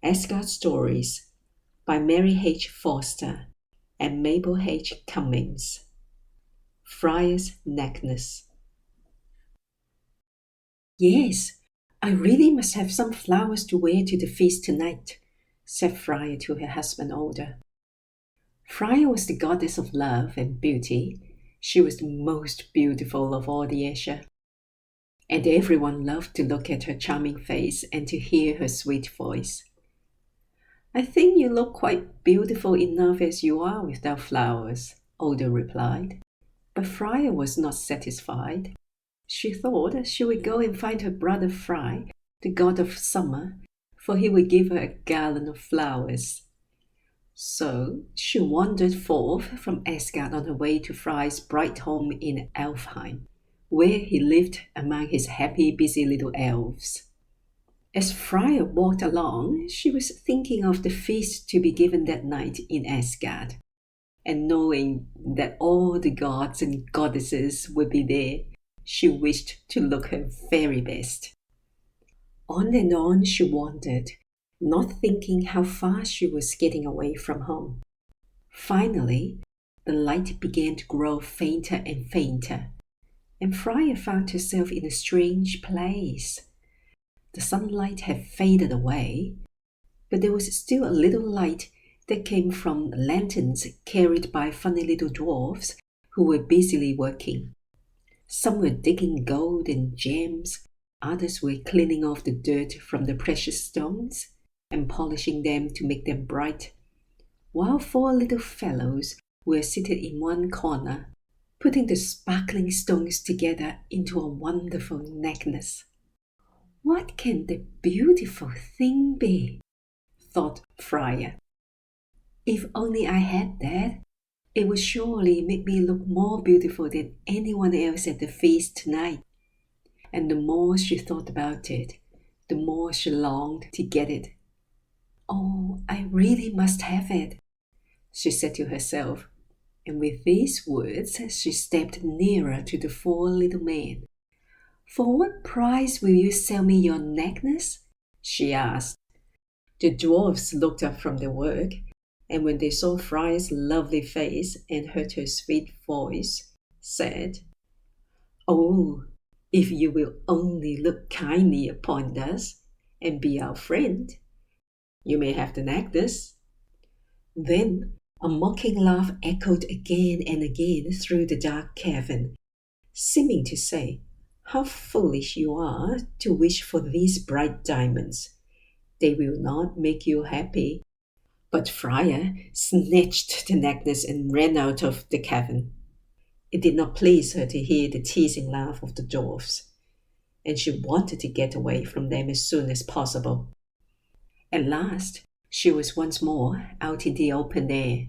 Asgard Stories by Mary H. Foster and Mabel H. Cummings. Freyja's Necklace. Yes, I really must have some flowers to wear to the feast tonight, said Freyja to her husband Odin. Freyja was the goddess of love and beauty. She was the most beautiful of all the Ægir, and everyone loved to look at her charming face and to hear her sweet voice. I think you look quite beautiful enough as you are without flowers, Odin replied. But Freyja was not satisfied. She thought she would go and find her brother Frey, the god of summer, for he would give her a garland of flowers. So she wandered forth from Asgard on her way to Frey's bright home in Elfheim, where he lived among his happy, busy little elves. As Freyja walked along, she was thinking of the feast to be given that night in Asgard, and knowing that all the gods and goddesses would be there, she wished to look her very best. On and on she wandered, not thinking how far she was getting away from home. Finally, the light began to grow fainter and fainter, and Freyja found herself in a strange place. The sunlight had faded away, but there was still a little light that came from lanterns carried by funny little dwarfs who were busily working. Some were digging gold and gems, others were cleaning off the dirt from the precious stones and polishing them to make them bright, while four little fellows were seated in one corner, putting the sparkling stones together into a wonderful necklace. What can the beautiful thing be? Thought Freyja. If only I had that, it would surely make me look more beautiful than anyone else at the feast tonight. And the more she thought about it, the more she longed to get it. Oh, I really must have it, she said to herself, and with these words she stepped nearer to the four little men. For what price will you sell me your necklace? She asked. The dwarfs looked up from their work, and when they saw Freyja's lovely face and heard her sweet voice, said, Oh, if you will only look kindly upon us and be our friend, you may have the necklace. Then a mocking laugh echoed again and again through the dark cavern, seeming to say, How foolish you are to wish for these bright diamonds. They will not make you happy. But Freyja snatched the necklace and ran out of the cavern. It did not please her to hear the teasing laugh of the dwarfs, and she wanted to get away from them as soon as possible. At last, she was once more out in the open air.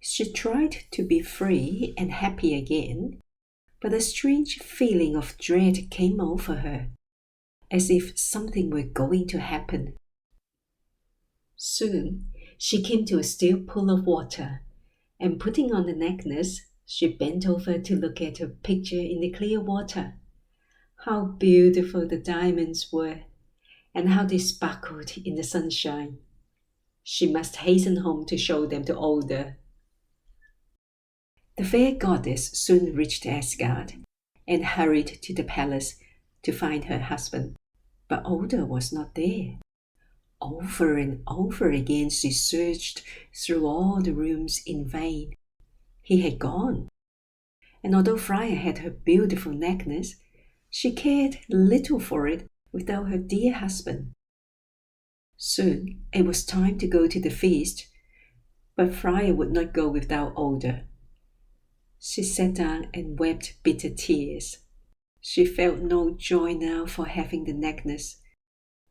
She tried to be free and happy again, but a strange feeling of dread came over her, as if something were going to happen. Soon she came to a still pool of water, and putting on the necklace, she bent over to look at her picture in the clear water. How beautiful the diamonds were, and how they sparkled in the sunshine. She must hasten home to show them to Odin. The fair goddess soon reached Asgard and hurried to the palace to find her husband, but Odin was not there. Over and over again she searched through all the rooms in vain. He had gone, and although Freyja had her beautiful necklace, she cared little for it without her dear husband. Soon it was time to go to the feast, but Freyja would not go without Odin. She sat down and wept bitter tears. She felt no joy now for having the necklace,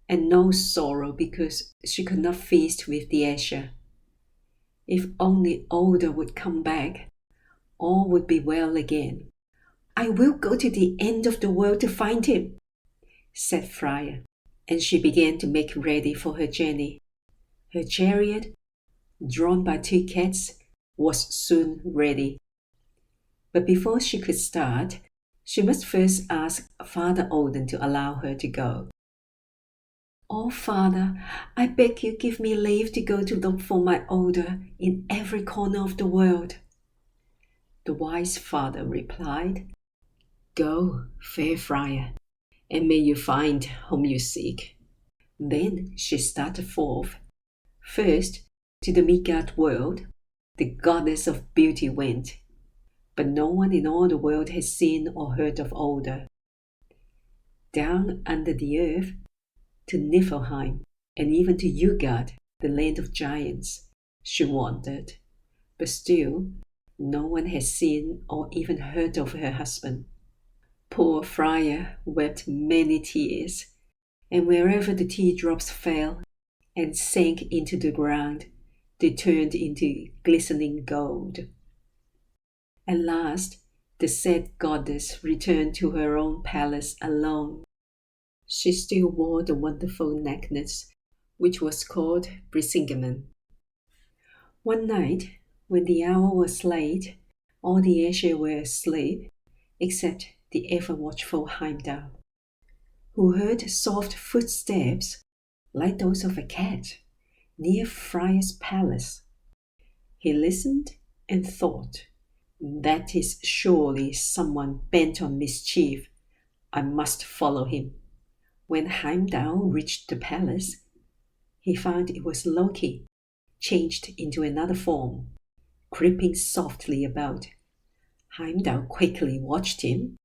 and no sorrow because she could not feast with the Ægir. If only Odin would come back, all would be well again. I will go to the end of the world to find him, said Freyja, and she began to make ready for her journey. Her chariot, drawn by two cats, was soon ready. But before she could start, she must first ask Father Odin to allow her to go. "Oh, father, I beg you give me leave to go to look for my Odin in every corner of the world." The wise father replied, "Go, fair friar, and may you find whom you seek." Then she started forth. First, to the Midgard world, the goddess of beauty went, but no one in all the world had seen or heard of Odin. Down under the earth, to Niflheim, and even to Utgard, the land of giants, she wandered, but still no one had seen or even heard of her husband. Poor Freyja wept many tears, and wherever the teardrops fell and sank into the ground, they turned into glistening gold. At last, the sad goddess returned to her own palace alone. She still wore the wonderful necklace, which was called Brisingamen. One night, when the hour was late, all the Ægir were asleep, except the ever-watchful Heimdall, who heard soft footsteps, like those of a cat, near Freyja's palace. He listened and thought, "That is surely someone bent on mischief. I must follow him." When Heimdall reached the palace, he found it was Loki, changed into another form, creeping softly about. Heimdall quickly watched him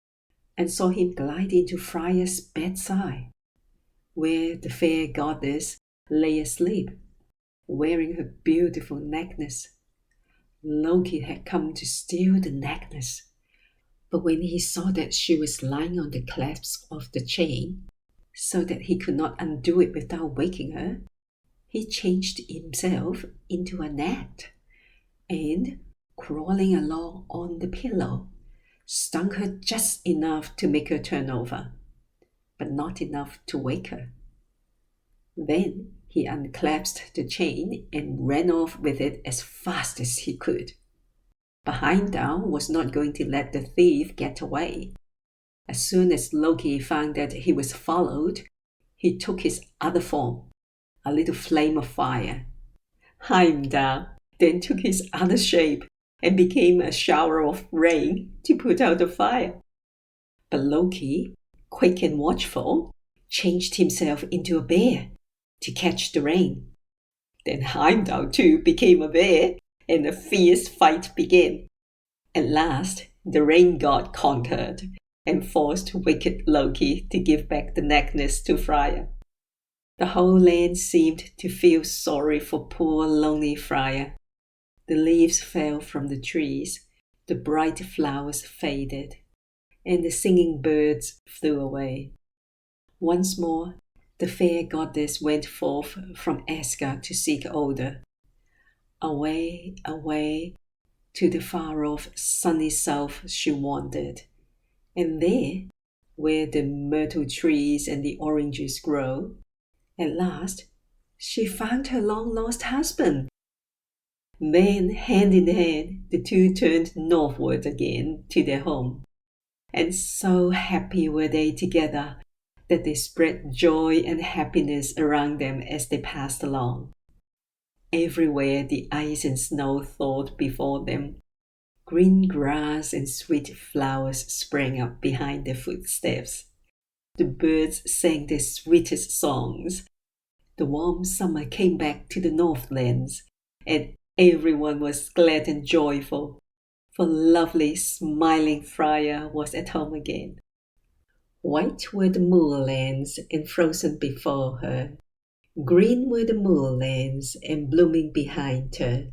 and saw him glide into Freyja's bedside, where the fair goddess lay asleep, wearing her beautiful necklace. Loki had come to steal the necklace, but when he saw that she was lying on the clasp of the chain, so that he could not undo it without waking her, he changed himself into a gnat, and, crawling along on the pillow, stung her just enough to make her turn over, but not enough to wake her. Then he unclasped the chain and ran off with it as fast as he could. But Heimdall was not going to let the thief get away. As soon as Loki found that he was followed, he took his other form, a little flame of fire. Heimdall then took his other shape and became a shower of rain to put out the fire. But Loki, quick and watchful, changed himself into a bear to catch the rain. Then Heimdall too became a bear, and a fierce fight began. At last, the rain god conquered and forced wicked Loki to give back the necklace to Freyja. The whole land seemed to feel sorry for poor lonely Freyja. The leaves fell from the trees, the bright flowers faded, and the singing birds flew away. Once more, the fair goddess went forth from Asgard to seek Odin. Away, away, to the far-off sunny south she wandered, and there, where the myrtle trees and the oranges grow, at last she found her long-lost husband. Then, hand in hand, the two turned northward again to their home, and so happy were they together that they spread joy and happiness around them as they passed along. Everywhere the ice and snow thawed before them. Green grass and sweet flowers sprang up behind their footsteps. The birds sang their sweetest songs. The warm summer came back to the Northlands, and everyone was glad and joyful, for lovely, smiling Freyja was at home again. White were the moorlands and frozen before her. Green were the moorlands and blooming behind her.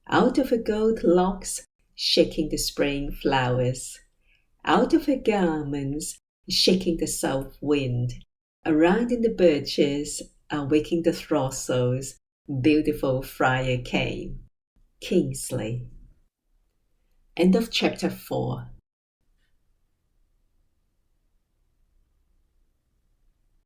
Out of her gold locks, shaking the spring flowers. Out of her garments, shaking the south wind. Around in the birches, waking the throstles, beautiful Freyja came. Kingsley. End of chapter 4.